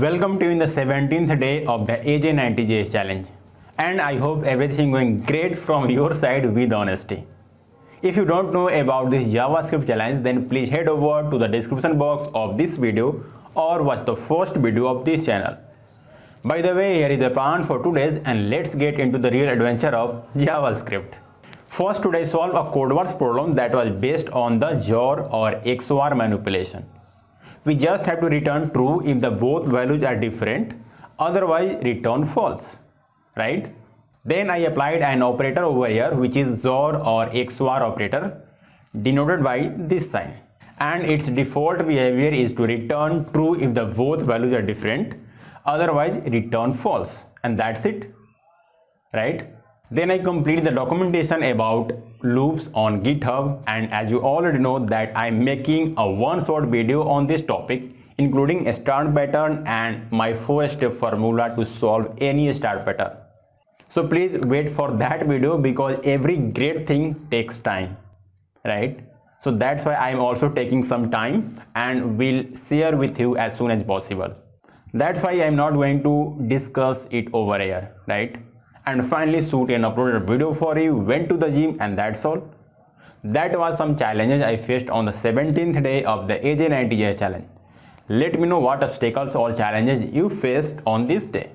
Welcome to in the 17th day of the AJ90JS challenge, and I hope everything going great from your side with honesty. If you don't know about this JavaScript challenge, then please head over to the description box of this video or watch the first video of this channel. By the way, here is the plan for today's, and let's get into the real adventure of JavaScript. First, today solve a code words problem that was based on the XOR or XOR manipulation. We just have to return true if the both values are different, otherwise return false, right? Then I applied an operator over here, which is XOR or XOR operator, denoted by this sign, and its default behavior is to return true if the both values are different, otherwise return false, and that's it, right? Then I complete the documentation about loops on GitHub, and as you already know that I'm making a one-shot video on this topic, including a start pattern and my 4-step formula to solve any start pattern. So please wait for that video because every great thing takes time, right? So that's why I'm also taking some time and will share with you as soon as possible. That's why I'm not going to discuss it over here, right? And finally shoot an uploaded video for you, went to the gym, and that's all. That was some challenges I faced on the 17th day of the AJ90JS challenge. Let me know what obstacles or challenges you faced on this day.